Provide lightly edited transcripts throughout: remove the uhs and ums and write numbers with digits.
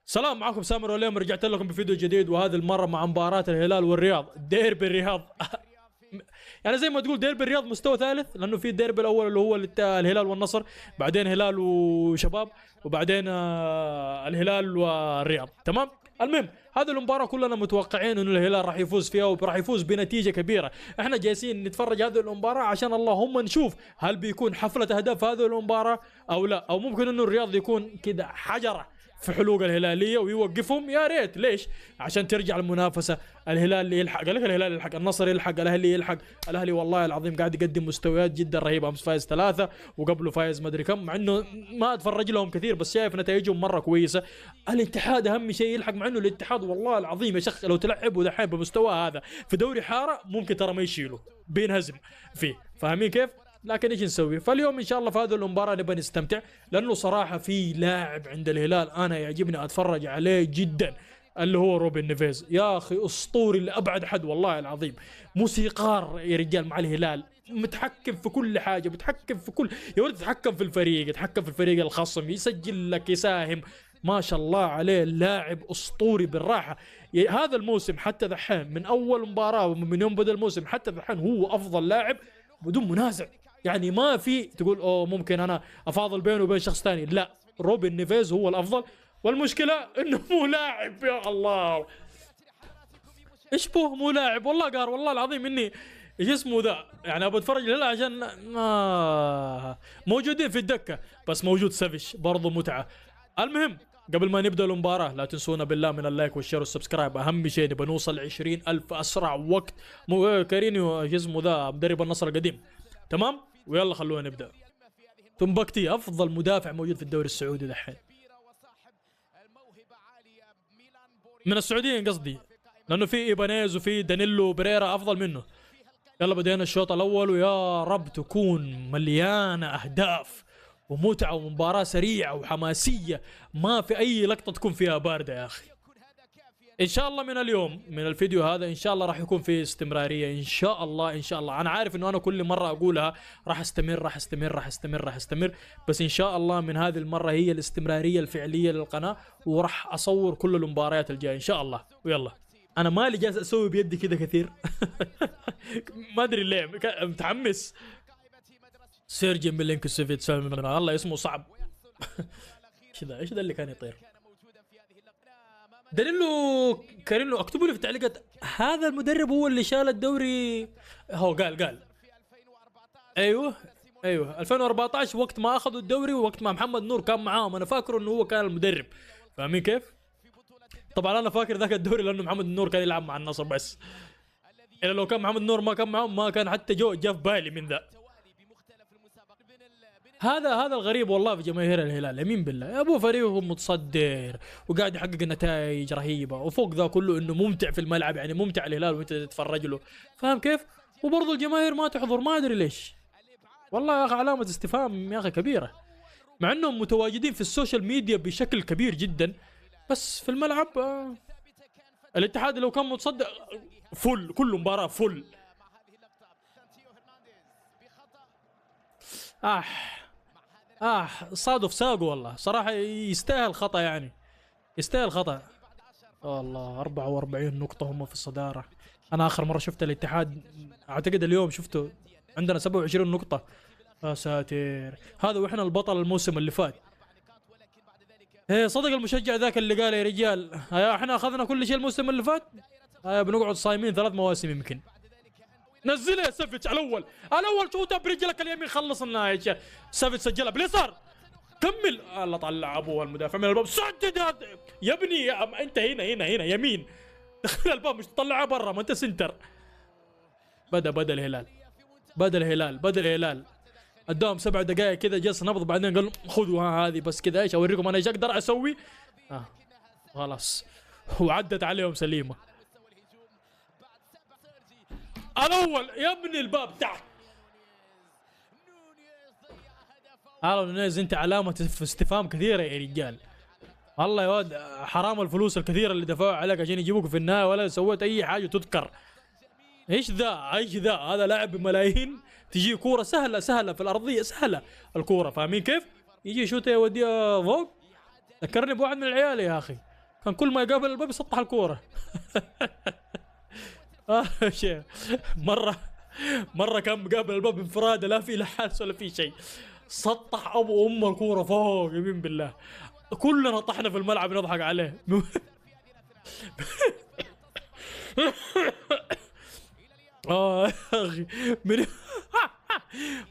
سلام، معكم سامر واليوم رجعت لكم بفيديو جديد، وهذه المرة مع مباراة الهلال والرياض. ديربي الرياض يعني زي ما تقول ديربي الرياض مستوى ثالث، لأنه في الديربي الأول اللي هو الهلال والنصر، بعدين هلال وشباب، وبعدين الهلال والرياض. تمام. المهم هذه المباراة كلنا متوقعين انه الهلال راح يفوز فيها وراح يفوز بنتيجة كبيرة. احنا جالسين نتفرج هذه المباراة عشان اللهم نشوف هل بيكون حفلة اهداف هذه المباراة او لا، او ممكن انه الرياض يكون كده حجرة في حلوق الهلاليه ويوقفهم. يا ريت، ليش؟ عشان ترجع المنافسه، الهلال يلحق. قال لك الهلال يلحق، النصر يلحق، الاهلي يلحق. الاهلي والله العظيم قاعد يقدم مستويات جدا رهيبه، امس فايز 3 وقبله فايز مدري كم، مع انه ما اتفرج لهم كثير بس شايف نتائجهم مره كويسه. الاتحاد اهم شيء يلحق، مع انه الاتحاد والله العظيم يا شيخ لو تلعبه دحين بمستوى هذا في دوري حاره ممكن ترى ما يشيله، بينهزم فيه. فاهمين كيف؟ لكن ايش نسوي؟ فاليوم ان شاء الله في هذه المباراه نبغى نستمتع، لانه صراحه في لاعب عند الهلال انا يعجبني اتفرج عليه جدا، اللي هو روبن نيفيز. يا اخي اسطوري لابعد حد والله العظيم، موسيقار يا رجال مع الهلال، متحكم في كل حاجه، متحكم في كل، يا ولد يتحكم في الفريق، يتحكم في الفريق الخصم، يسجل لك، يساهم، ما شاء الله عليه. لاعب اسطوري بالراحه. هذا الموسم حتى دحين من اول مباراه من يوم بدا الموسم حتى دحين هو افضل لاعب بدون منازع. يعني ما في تقول اوه ممكن انا افاضل بينه وبين شخص ثاني، لا، روبن نيفيز هو الافضل. والمشكله انه مو لاعب، يا الله ايش بوه مو لاعب. والله قار والله العظيم اني ايش اسمه ذا، يعني ابى اتفرج له عشان موجودين في الدكه، بس موجود سافيش برضو متعه. المهم قبل ما نبدا المباراه لا تنسونا بالله من اللايك والشير والسبسكرايب، اهم شيء نبى نوصل 20,000 اسرع وقت. كارينيو ايش اسمه ذا مدرب النصر القديم. تمام، ويلا خلونا نبدا. تنبكتي افضل مدافع موجود في الدوري السعودي دحين، من السعوديين قصدي، لانه في ايبانيز وفي دانيلو بريرا افضل منه. يلا بدينا الشوط الاول، ويا رب تكون مليانه اهداف ومتعه ومباراه سريعه وحماسيه، ما في اي لقطه تكون فيها بارده يا اخي. ان شاء الله من اليوم من الفيديو هذا ان شاء الله راح يكون في استمراريه، ان شاء الله ان شاء الله. انا عارف انه انا كل مره اقولها راح استمر راح استمر راح استمر راح استمر، بس ان شاء الله من هذه المره هي الاستمراريه الفعليه للقناه، وراح اصور كل المباريات الجايه ان شاء الله. ويلا انا مالي جالس اسوي بيدي كذا كثير ما ادري ليه متحمس. سيرجي ميلينكوسيفيتش الله اسمه صعب ايش ذا، ايش ذا اللي كان يطير؟ دانيلو كارينو. اكتبوا لي في التعليقات هذا المدرب هو اللي شال الدوري. هو قال ايوه 2014 وقت ما اخذوا الدوري، ووقت ما محمد نور كان معاهم، انا فاكر انه هو كان المدرب. فاهمين كيف؟ طبعا انا فاكر ذاك الدوري لانه محمد نور كان يلعب مع النصر بس، الا لو كان محمد نور ما كان معاهم ما كان حتى جاء في بالي من ذا. هذا الغريب والله في جماهير الهلال، يمين بالله يا ابو، فريقهم متصدر وقاعد يحقق نتائج رهيبه، وفوق ذا كله انه ممتع في الملعب، يعني ممتع الهلال وانت تتفرج له، فاهم كيف؟ وبرضه الجماهير ما تحضر، ما ادري ليش والله يا اخي، علامه استفهام يا اخي كبيره، مع انهم متواجدين في السوشيال ميديا بشكل كبير جدا، بس في الملعب الاتحاد لو كان متصدر فل، كل مباراه فل. صادف ساقه والله صراحة، يستاهل خطأ، يعني يستاهل خطأ. والله 44 نقطة هم في الصدارة. أنا آخر مرة شفت الاتحاد أعتقد اليوم شفته عندنا 27 نقطة. يا ساتر، هذا وإحنا البطل الموسم اللي فات. إيه صدق المشجع ذاك اللي قال يا رجال إحنا أخذنا كل شيء الموسم اللي فات، بنقعد صايمين 3 مواسم يمكن. نزلها يا سافيتش على الاول شوتها برجلك اليمين، خلص النهايه. سافيتش سجلها باليسار، كمل. الله طلع ابوها المدافع من الباب، سدد يا ابني انت هنا يمين، دخل الباب مش تطلعها برا، ما انت سنتر. بدا الهلال اداهم 7 دقائق كذا جلس نبض، بعدين قال خذوا هذه بس كذا، ايش اوريكم انا ايش اقدر اسوي. خلاص وعدت عليهم سليمه. الاول يا ابني الباب تحت. نونيز انت علامة استفهام كثيرة يا رجال، والله يا واد حرام الفلوس الكثيرة اللي دفعوا عليك عشان يجيبوك في النهاية، ولا سويت اي حاجة تذكر. ايش ذا هذا لاعب بملايين، تجي كورة سهلة في الارضية، سهلة الكورة، فاهمين كيف؟ يجي شوتة يوديها فوق. ذكرني بواحد من العيال يا اخي، كان كل ما يقابل الباب يسطح الكوره. شيء مره كان مقابل الباب انفراده، لا في لا حارس ولا في شيء، سطح ابو ام الكوره فوق يمين بالله، كلنا طحنا في الملعب نضحك عليه. يا اخي من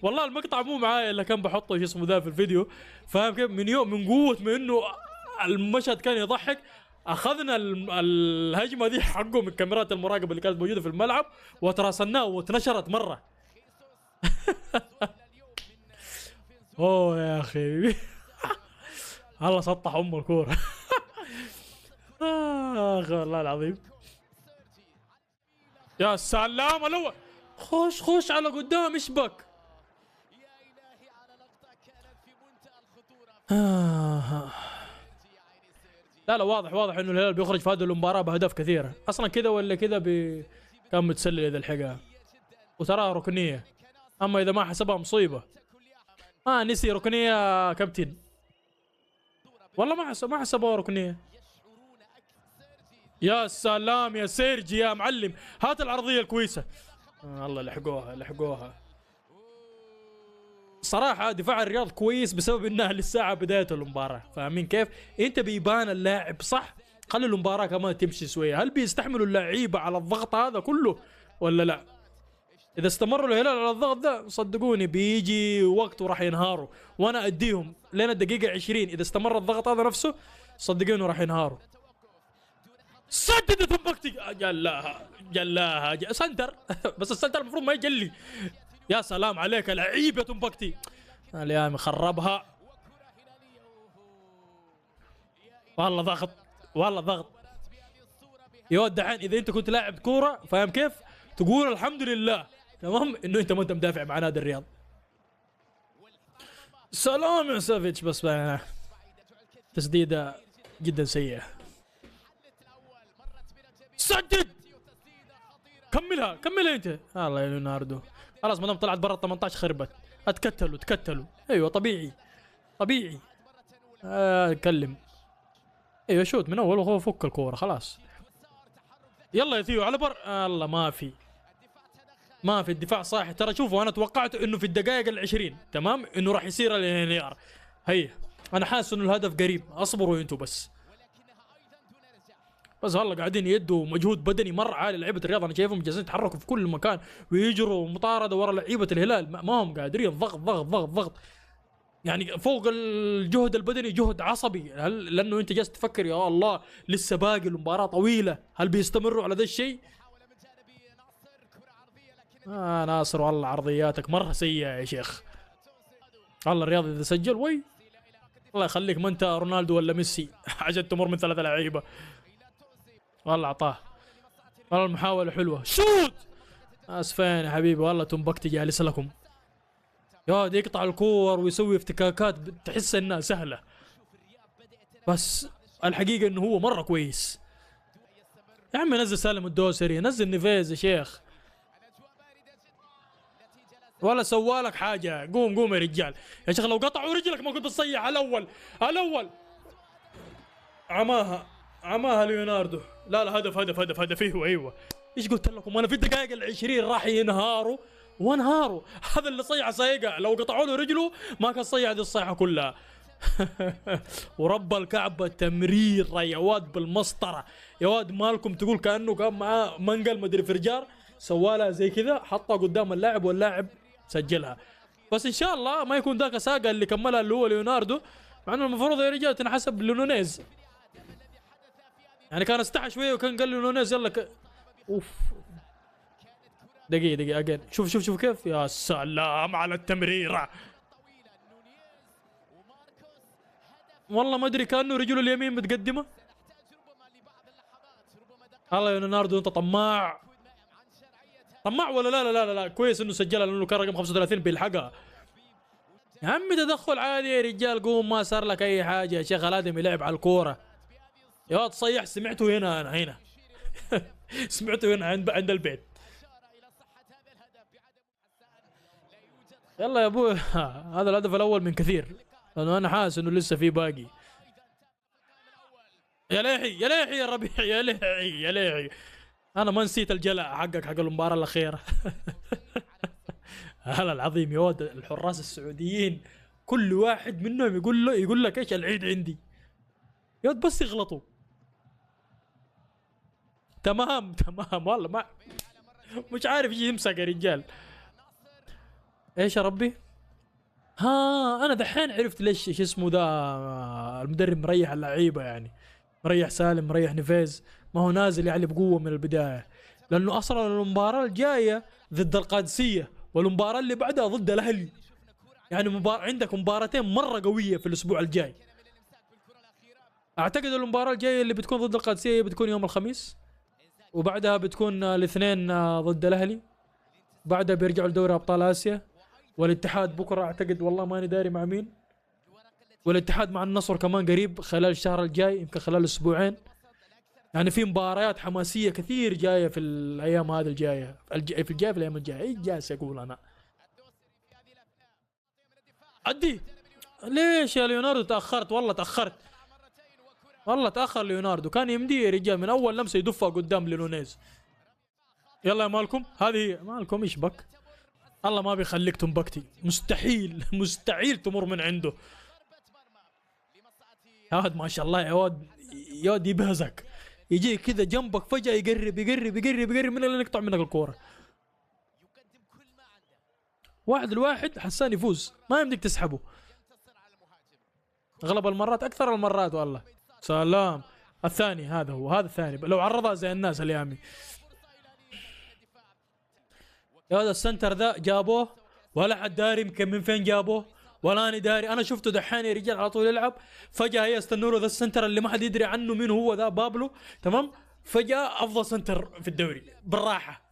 والله المقطع مو معايا الا كان بحطه شو اسمه ذا في الفيديو، فاهم كيف؟ من يوم من قوه من انه المشهد كان يضحك، اخذنا الهجمه دي حقه من كاميرات المراقبه اللي كانت موجوده في الملعب وتراسلناه واتنشرت مره. اوه يا اخي. الله سطح ام الكوره. اخ والله العظيم. يا سلام الاول، خش على قدام اشبك. لا واضح انه الهلال بيخرج في هذه المباراه باهداف كثيره، اصلا كذا ولا كذا كان متسلل اذا لحقها، وتراها ركنيه، اما اذا ما حسبها مصيبه. نسي ركنيه كابتن، والله ما حسبوها ركنيه. يا سلام يا سيرجي يا معلم، هات العرضيه الكويسه. الله لحقوها. صراحة دفاع الرياض كويس بسبب انها للساعة بداية المباراة، فاهمين كيف؟ انت بيبان اللاعب صح، خلي المباراة كمان تمشي شوية. هل بيستحملوا اللعيبة على الضغط هذا كله ولا لا؟ اذا استمروا الهلال على الضغط ده صدقوني بيجي وقت وراح ينهاروا، وانا اديهم لين الدقيقة 20 اذا استمر الضغط هذا نفسه صدقوني راح ينهاروا. سددت بكتي، جلاها سنتر. بس السنتر المفروض ما يجلي. يا سلام عليك لعيب يا تنبكتي، اليوم خربها. والله ضغط يا ود. دحين اذا انت كنت لاعب كوره فاهم كيف تقول الحمد لله تمام انه انت ما انت مدافع مع نادي الرياض. سلام يا سافيتش، بس تسديده جدا سيئه. سدد، كملها انت. الله يا ليوناردو، خلاص ما دام طلعت برا ال 18 خربت. تكتلوا ايوه طبيعي. اتكلم. ايوه شوت من اول وهو فك الكوره خلاص. يلا يا ثيو على بر. الله ما في الدفاع صاحي ترى. شوفوا انا توقعت انه في الدقائق ال20 تمام انه راح يصير الانهيار. هيا انا حاسس انه الهدف قريب، اصبروا انتوا بس والله قاعدين يدوا مجهود بدني مره عالي لعيبه الرياض. انا شايفهم جالسين يتحركوا في كل مكان ويجروا مطارده ورا لعيبه الهلال، ما هم قادرين. ضغط يعني فوق الجهد البدني جهد عصبي، لانه انت جالس تفكر يا الله لسه باقي المباراه طويله، هل بيستمروا على ذا الشيء؟ ناصر والله عرضياتك مره سيئه يا شيخ. والله الرياض اذا سجل الله يخليك ما انت رونالدو ولا ميسي عشان تمر من 3 لعيبه. والله اعطاه، والله المحاولة حلوة. شوت، اسفين يا حبيبي والله تنبكتي جالس لكم. يقعد يقطع الكور ويسوي افتكاكات تحس انها سهلة، بس الحقيقة انه هو مرة كويس. يا عمي نزل سالم الدوسري، نزل نيفيز يا شيخ، ولا سوالك حاجة. قوم يا رجال يا شيخ، لو قطعوا رجلك ما كنت تصيح. الاول عماها ليوناردو. لا هدف ايوه. ايش قلت لكم انا في الدقائق ال20 راح ينهاروا وانهاروا. هذا اللي صيح صيقه، لو قطعوا له رجله ما كان صيح هذه الصيحه كلها. ورب الكعبه تمريره يا واد بالمسطره يا واد، مالكم تقول كانه كان معاه منقل مدري فرجار، سوالها زي كذا حطها قدام اللاعب واللاعب سجلها. بس ان شاء الله ما يكون ذاك ساقه اللي كملها اللي هو ليوناردو، مع انه المفروض يا رجال تنحسب لنونيز. يعني كان استحى شويه وكان قال له نونيز يلا اوف. دقيقة اجين. شوف كيف. يا سلام على التمريرة، والله ما ادري كانه رجله اليمين متقدمة. الله يا ليوناردو انت طماع ولا لا كويس انه سجلها لانه كان رقم 35 بيلحقها. يا عمي تدخل عادي يا رجال، قوم ما صار لك اي حاجة يا شيخ، الادمي لعب على الكورة يا واد. صيح سمعته هنا سمعته هنا عند البيت. يلا يا ابوي. هذا الهدف الاول من كثير، لانه انا حاسس انه لسه في باقي. يا ليحي يا ليحي يا ربيع، يا ليحي يا ليحي. انا ما نسيت الجلع حقك حق المباراه الاخيره. هلا العظيم يا ولد، الحراس السعوديين كل واحد منهم يقول لك ايش العيد عندي يا ولد، بس يغلطوا. تمام تمام والله ما مش عارف يجي يمسك يا رجال. ايش يا ربي؟ ها انا دحين عرفت ليش ايش اسمه ذا المدرب مريح اللعيبه يعني، مريح سالم مريح نفيز، ما هو نازل يعني بقوه من البدايه، لانه اصلا المباراه الجايه ضد القادسيه والمباراه اللي بعدها ضد الاهلي، يعني عندك مباراتين مره قويه في الاسبوع الجاي. اعتقد المباراه الجايه اللي بتكون ضد القادسيه بتكون يوم الخميس، وبعدها بتكون الاثنين ضد الاهلي، بعدها بيرجعوا لدوري ابطال اسيا، والاتحاد بكره اعتقد والله ماني داري مع مين، والاتحاد مع النصر كمان قريب خلال الشهر الجاي يمكن خلال اسبوعين. يعني في مباريات حماسيه كثير جايه في الايام هذه الجايه، في الايام الجايه، ايش جالس اقول انا؟ ادي ليش يا ليوناردو تاخرت؟ والله تاخرت، والله تاخر ليوناردو، كان يمديه يا رجال من اول لمسه يدفها قدام لينونيز. يلا يا مالكم، هذه مالكم ايش بك؟ الله ما بيخليك تنبكتي، مستحيل مستحيل تمر من عنده. يا ولد ما شاء الله يا ولد، يا ولد يبهزك، يجي كذا جنبك فجأة يقرب يقرب يقرب يقرب من اللي يقطع منك الكورة. 1-1 حسان يفوز، ما يمديك تسحبه. اغلب المرات، اكثر المرات والله. سلام، الثاني هذا هو، هذا الثاني لو عرضها زي الناس اليامي. يا هذا السنتر ذا جابوه ولا حد داري يمكن من فين جابوه، ولا انا داري، انا شفته دحين يا رجال على طول يلعب، فجاه هي استنوا له ذا السنتر اللي ما حد يدري عنه مين هو ذا بابلو، تمام، فجاه افضل سنتر في الدوري بالراحه،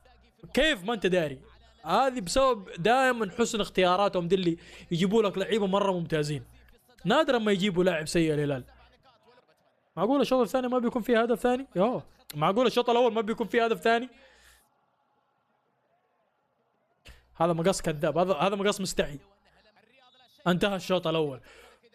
كيف ما انت داري؟ هذه بسبب دائما حسن اختياراتهم دي، اللي يجيبوا لك لعيبه مره ممتازين، نادرا ما يجيبوا لاعب سيء الهلال. معقول الشوط الثاني ما بيكون فيه هدف ثاني؟ يوه معقول الشوط الاول ما بيكون فيه هدف ثاني؟ هذا مقص كذاب، هذا مقص مستحي. انتهى الشوط الاول،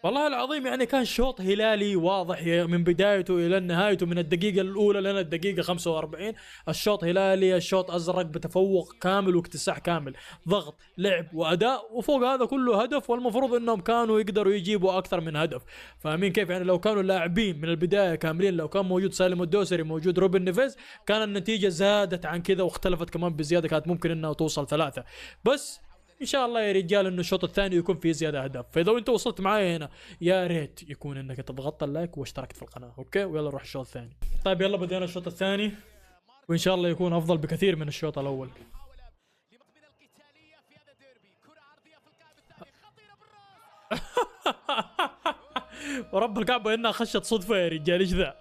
والله العظيم يعني كان شوط هلالي واضح من بدايته الى نهايته، من الدقيقه الاولى لين الدقيقه 45 الشوط هلالي، الشوط ازرق بتفوق كامل واكتساح كامل، ضغط لعب واداء، وفوق هذا كله هدف، والمفروض انهم كانوا يقدروا يجيبوا اكثر من هدف. فاهمين كيف؟ يعني لو كانوا لاعبين من البدايه كاملين، لو كان موجود سالم الدوسري موجود روبن نيفيز، كان النتيجه زادت عن كذا واختلفت كمان بزياده، كانت ممكن انها توصل 3. بس ان شاء الله يا رجال انه الشوط الثاني يكون فيه زياده اهداف. فاذا انت وصلت معايا هنا يا ريت يكون انك تضغط اللايك واشتركت في القناه، اوكي؟ ويلا نروح الشوط الثاني. طيب يلا بدينا الشوط الثاني، وان شاء الله يكون افضل بكثير من الشوط الاول. ورب الكعبه انها خشت صدفه يا رجال، ايش ذا؟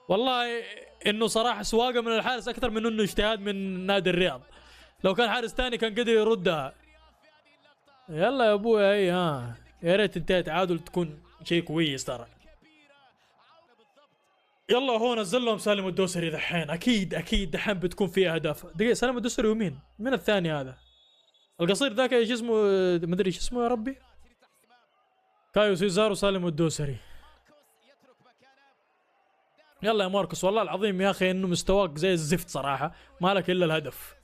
والله انه صراحه سواقه من الحارس اكثر من انه اجتهاد من نادي الرياض، لو كان حارس ثاني كان قدر يردها. يلا يا ابوي هي يا ريت انتهي تعادل تكون شيء كويس ترى. يلا هو نزل لهم سالم الدوسري دحين، اكيد دحين بتكون فيها اهداف. دقيقه، سالم الدوسري ومين؟ من الثاني هذا؟ القصير ذاك ايش اسمه؟ مدري ايش اسمه يا ربي. كايو سيزار وسالم الدوسري. يلا يا ماركوس، والله العظيم يا اخي انه مستواك زي الزفت صراحه، مالك الا الهدف.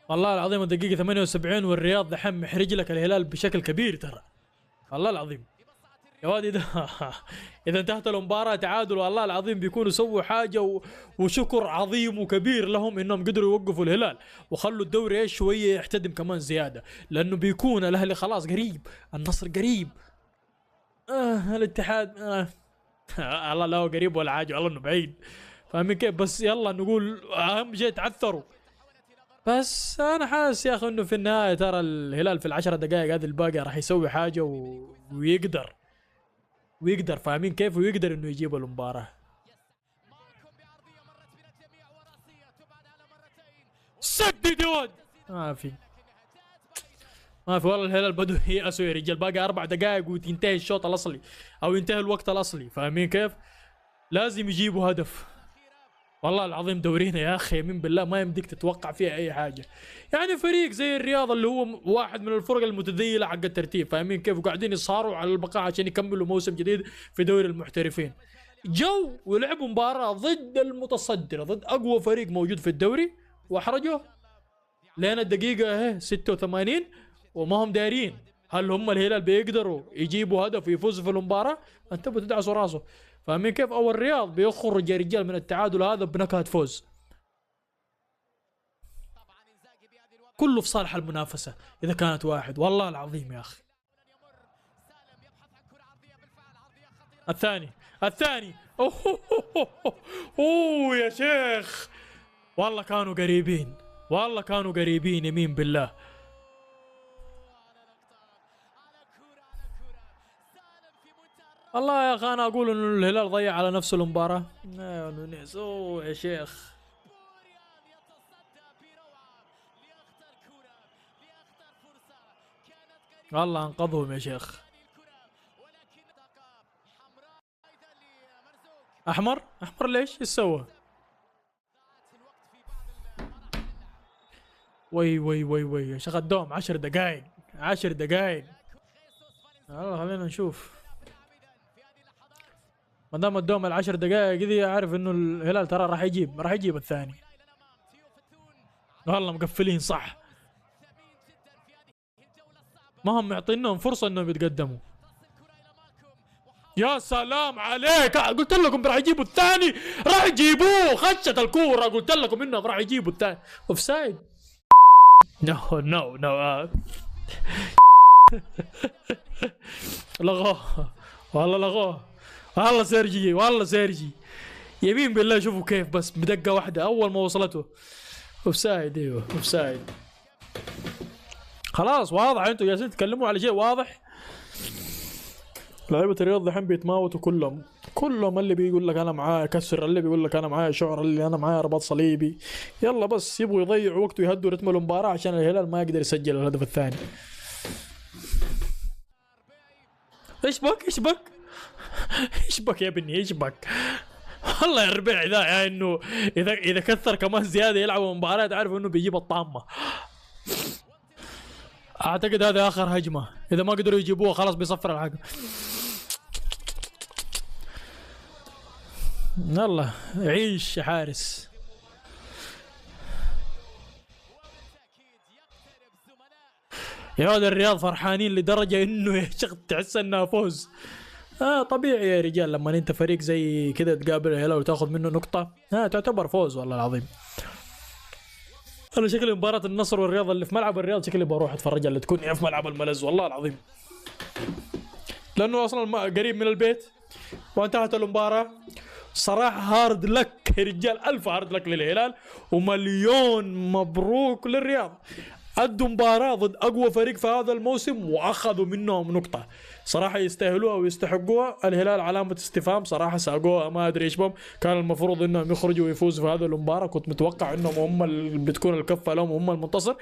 والله العظيم الدقيقة 78 والرياض دحين محرج لك الهلال بشكل كبير ترى، والله العظيم يا واد. اذا انتهت المباراة تعادل والله العظيم بيكونوا سووا حاجة وشكر عظيم وكبير لهم انهم قدروا يوقفوا الهلال وخلوا الدوري ايش شوية يحتدم كمان زيادة، لانه بيكون الاهلي خلاص قريب، النصر قريب، الاتحاد الله لا هو قريب ولا حاجة، والله انه بعيد. فاهمين كيف؟ بس يلا نقول اهم شيء تعثروا. بس انا حاسس يا اخي انه في النهايه ترى الهلال في ال10 دقائق هذه الباقيه راح يسوي حاجه ويقدر فاهمين كيف؟ ويقدر انه يجيب المباراه. سدد يود، ما في والله الهلال بدوا يأسوا يا رجال، باقي 4 دقائق وينتهي الشوط الاصلي او ينتهي الوقت الاصلي، فاهمين كيف؟ لازم يجيبوا هدف. والله العظيم دورينا يا اخي يمين بالله ما يمديك تتوقع فيها اي حاجه. يعني فريق زي الرياض اللي هو واحد من الفرق المتذيله حق الترتيب، فاهمين كيف؟ وقاعدين يصاروا على البقاء عشان يكملوا موسم جديد في دوري المحترفين. جو ولعبوا مباراه ضد المتصدر، ضد اقوى فريق موجود في الدوري، واحرجوه لين الدقيقه 86 وما هم دارين هل هم الهلال بيقدروا يجيبوا هدف ويفوزوا في المباراه. انتبهوا تدعسوا راسه، فاهمين كيف؟ او الرياض بيخرج يا رجال من التعادل هذا بنكهه فوز. كله في صالح المنافسه اذا كانت واحد، والله العظيم يا اخي. الثاني اوه يا شيخ، والله كانوا قريبين، والله كانوا قريبين يمين بالله. والله يا اخي انا اقول انه الهلال ضيع على نفسه المباراه. اوه يا شيخ، والله انقذهم يا شيخ. احمر ليش؟ ايش سوى؟ وي يا شيخ الدوم 10 دقائق 10 دقائق. يلا خلينا نشوف. ما دام الدوم ال10 دقائق دي عارف انه الهلال ترى راح يجيب الثاني. والله مقفلين صح، ما هم معطينهم فرصه انهم يتقدموا. يا سلام عليك، قلت لكم راح يجيبوا الثاني، راح يجيبوه، خشت الكوره، قلت لكم انهم راح يجيبوا الثاني. اوف سايد. نو لغوه، والله لغوه، والله سيرجي يمين بالله. شوفوا كيف بس بدقه واحده اول ما وصلته. اوف سايد، ايوه اوف سايد. خلاص واضح، انتوا جالسين تتكلموا على شيء واضح. لعيبة الرياض الحين بيتماوتوا كلهم اللي بيقول لك انا معايا كسر، اللي بيقول لك انا معايا شعر، اللي انا معايا رباط صليبي. يلا بس يبغوا يضيعوا وقت ويهدوا رتم المباراة عشان الهلال ما يقدر يسجل الهدف الثاني. ايش بك يا ابني، ايش بك؟ والله يا الربيع ذا انه اذا كثر كمان زيادة يلعبوا مباراة تعرف انه بيجيب الطامة. اعتقد هذا اخر هجمة، اذا ما قدروا يجيبوها خلاص بيصفر الحكم. يلا عيش يا حارس. يا ولد الرياض فرحانين لدرجة انه يا شيخ تحس انها فوز. طبيعي يا رجال لما انت فريق زي كذا تقابل الهلال وتاخذ منه نقطة تعتبر فوز والله العظيم. انا شكلي مباراة النصر والرياض اللي في ملعب الرياض شكلي بروح اتفرج اللي تكون في ملعب الملز والله العظيم، لانه اصلا قريب من البيت وانتهت المباراة. صراحة هارد لك يا رجال، ألف هارد لك للهلال ومليون مبروك للرياض. أدوا مباراة ضد أقوى فريق في هذا الموسم وأخذوا منهم نقطة، صراحة يستاهلوها ويستحقوها. الهلال علامة استفهام صراحة، ساقوها ما أدري إيش بهم، كان المفروض إنهم يخرجوا ويفوزوا في هذه المباراة، كنت متوقع إنهم هم اللي بتكون الكفة لهم وهم المنتصر،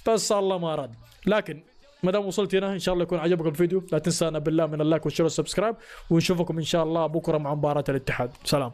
بس الله ما أراد. لكن ما دام وصلت هنا ان شاء الله يكون عجبك الفيديو، لا تنسانا بالله من اللايك والشير والسبسكرايب، ونشوفكم ان شاء الله بكره مع مباراة الاتحاد. سلام.